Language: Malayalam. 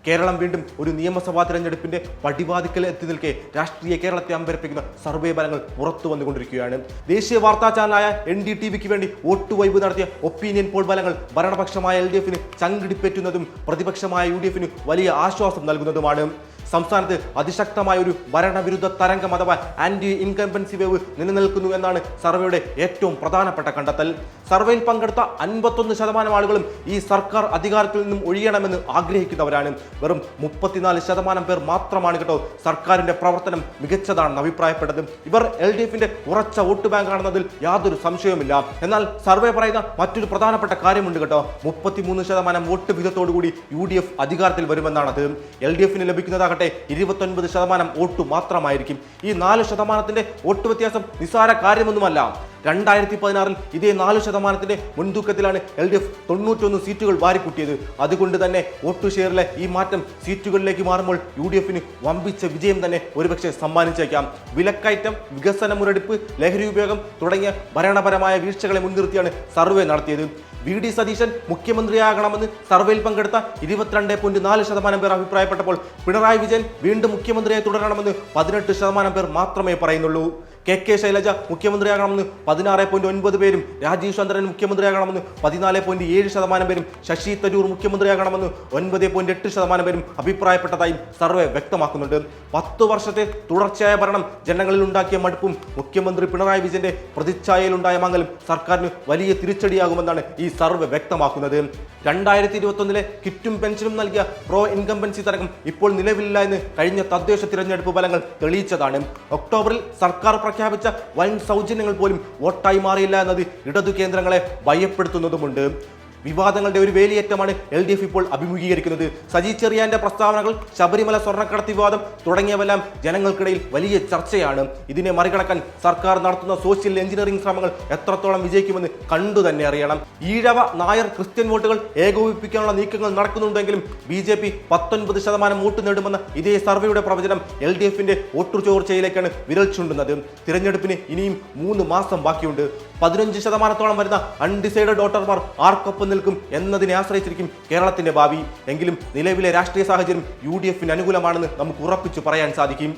കേരളം വീണ്ടും ഒരു നിയമസഭാ തെരഞ്ഞെടുപ്പിന്റെ പടിവാതിക്കൽ എത്തി നിൽക്കെ രാഷ്ട്രീയ കേരളത്തെ അമ്പരപ്പിക്കുന്ന സർവേ ഫലങ്ങൾ പുറത്തു വന്നുകൊണ്ടിരിക്കുകയാണ്. ദേശീയ വാർത്താ ചാനലായ NDTVക്ക് വേണ്ടി വോട്ട് വൈബ് നടത്തിയ ഒപ്പീനിയൻ പോൾ ഫലങ്ങൾ ഭരണപക്ഷമായ LDFന് ചങ്കിടിപ്പറ്റുന്നതും പ്രതിപക്ഷമായ UDFന് വലിയ ആശ്വാസം നൽകുന്നതുമാണ്. സംസ്ഥാനത്ത് അതിശക്തമായ ഒരു ഭരണവിരുദ്ധ തരംഗം അഥവാ ആന്റി ഇൻകംബൻസി വേവ് നിലനിൽക്കുന്നു എന്നാണ് സർവേയുടെ ഏറ്റവും പ്രധാനപ്പെട്ട കണ്ടെത്തൽ. സർവേയിൽ പങ്കെടുത്ത 51% ആളുകളും ഈ സർക്കാർ അധികാരത്തിൽ നിന്നും ഒഴിയണമെന്ന് ആഗ്രഹിക്കുന്നവരാണ്. വെറും 34% പേർ മാത്രമാണ് കേട്ടോ സർക്കാരിന്റെ പ്രവർത്തനം മികച്ചതാണെന്ന് അഭിപ്രായപ്പെട്ടത്. ഇവർ LDFന്റെ ഉറച്ച വോട്ട് ബാങ്ക് ആണെന്നതിൽ യാതൊരു സംശയവുമില്ല. എന്നാൽ സർവേ പറയുന്ന മറ്റൊരു പ്രധാനപ്പെട്ട കാര്യമുണ്ട് കേട്ടോ. 33% വോട്ട് വിധത്തോടുകൂടി UDF അധികാരത്തിൽ വരുമെന്നാണത്. LDFന് ലഭിക്കുന്നതാകട്ടെ 29% വോട്ട് മാത്രമായിരിക്കും. ഈ 4% വോട്ട് വ്യത്യാസം നിസ്സാര കാര്യമൊന്നുമല്ല. 2016 ഇതേ 4% മുൻതൂക്കത്തിലാണ് LDF 91 സീറ്റുകൾ വാരിക്കൂട്ടിയത്. അതുകൊണ്ട് തന്നെ വോട്ട് ഷെയറിലെ ഈ മാറ്റം സീറ്റുകളിലേക്ക് മാറുമ്പോൾ UDFന് വമ്പിച്ച വിജയം തന്നെ ഒരുപക്ഷെ സമ്മാനിച്ചേക്കാം. വിലക്കയറ്റം, വികസന മുരടിപ്പ്, ലഹരി ഉപയോഗം തുടങ്ങിയ ഭരണപരമായ വീഴ്ചകളെ മുൻനിർത്തിയാണ് സർവേ നടത്തിയത്. VD സതീശൻ മുഖ്യമന്ത്രിയാകണമെന്ന് സർവേയിൽ പങ്കെടുത്ത 22.4% പേർ അഭിപ്രായപ്പെട്ടപ്പോൾ പിണറായി വിജയൻ വീണ്ടും മുഖ്യമന്ത്രിയായി തുടരണമെന്ന് 18% പേർ മാത്രമേ പറയുന്നുള്ളൂ. KK ശൈലജ മുഖ്യമന്ത്രിയാകണമെന്ന് 16.9 പേരും, രാജീവ് ചന്ദ്രൻ മുഖ്യമന്ത്രിയാകണമെന്ന് 14.7% പേരും, ശശി തരൂർ മുഖ്യമന്ത്രിയാകണമെന്ന് 9.8% പേരും അഭിപ്രായപ്പെട്ടതായും സർവേ വ്യക്തമാക്കുന്നുണ്ട്. 10 വർഷത്തെ തുടർച്ചയായ ഭരണം ജനങ്ങളിൽ ഉണ്ടാക്കിയ മടുപ്പും മുഖ്യമന്ത്രി പിണറായി വിജയന്റെ പ്രതിച്ഛായയിലുണ്ടായ മങ്ങലും സർക്കാരിന് വലിയ തിരിച്ചടിയാകുമെന്നാണ് ഈ സർവേ വ്യക്തമാക്കുന്നത്. 2021 കിറ്റും പെൻഷനും നൽകിയ പ്രോ ഇൻകംബൻസി തരംഗം ഇപ്പോൾ നിലവിലില്ല എന്ന് കഴിഞ്ഞ തദ്ദേശ തിരഞ്ഞെടുപ്പ് ഫലങ്ങൾ തെളിയിച്ചതാണ്. ഒക്ടോബറിൽ സർക്കാർ പ്രഖ്യാപിച്ച വൻ സൗജന്യങ്ങൾ പോലും വോട്ടായി മാറിയില്ല എന്നത് ഇടതു കേന്ദ്രങ്ങളെ ഭയപ്പെടുത്തുന്നതുമുണ്ട്. വിവാദങ്ങളുടെ ഒരു വേലിയേറ്റമാണ് LDF ഇപ്പോൾ അഭിമുഖീകരിക്കുന്നത്. സജി ചെറിയാന്റെ പ്രസ്താവനകൾ, ശബരിമല സ്വർണ്ണക്കടത്ത് വിവാദം തുടങ്ങിയവെല്ലാം ജനങ്ങൾക്കിടയിൽ വലിയ ചർച്ചയാണ്. ഇതിനെ മറികടക്കാൻ സർക്കാർ നടത്തുന്ന സോഷ്യൽ എഞ്ചിനീയറിംഗ് ശ്രമങ്ങൾ എത്രത്തോളം വിജയിക്കുമെന്ന് കണ്ടു തന്നെ അറിയണം. ഈഴവ, നായർ, ക്രിസ്ത്യൻ വോട്ടുകൾ ഏകോപിപ്പിക്കാനുള്ള നീക്കങ്ങൾ നടക്കുന്നുണ്ടെങ്കിലും BJP 19% വോട്ട് നേടുമെന്ന ഇതേ സർവേയുടെ പ്രവചനം LDFന്റെ വോട്ടു ചോർച്ചയിലേക്കാണ് വിരൽ ചൂണ്ടുന്നത്. തിരഞ്ഞെടുപ്പിന് ഇനിയും 3 മാസം ബാക്കിയുണ്ട്. 15% വരുന്ന അൺഡിസൈഡഡ് വോട്ടർമാർ ആർക്കൊപ്പം നിൽക്കും എന്നതിനെ ആശ്രയിച്ചിരിക്കും കേരളത്തിന്റെ ഭാവി. എങ്കിലും നിലവിലെ രാഷ്ട്രീയ സാഹചര്യം UDFന് അനുകൂലമാണെന്ന് നമുക്ക് ഉറപ്പിച്ചു പറയാൻ സാധിക്കും.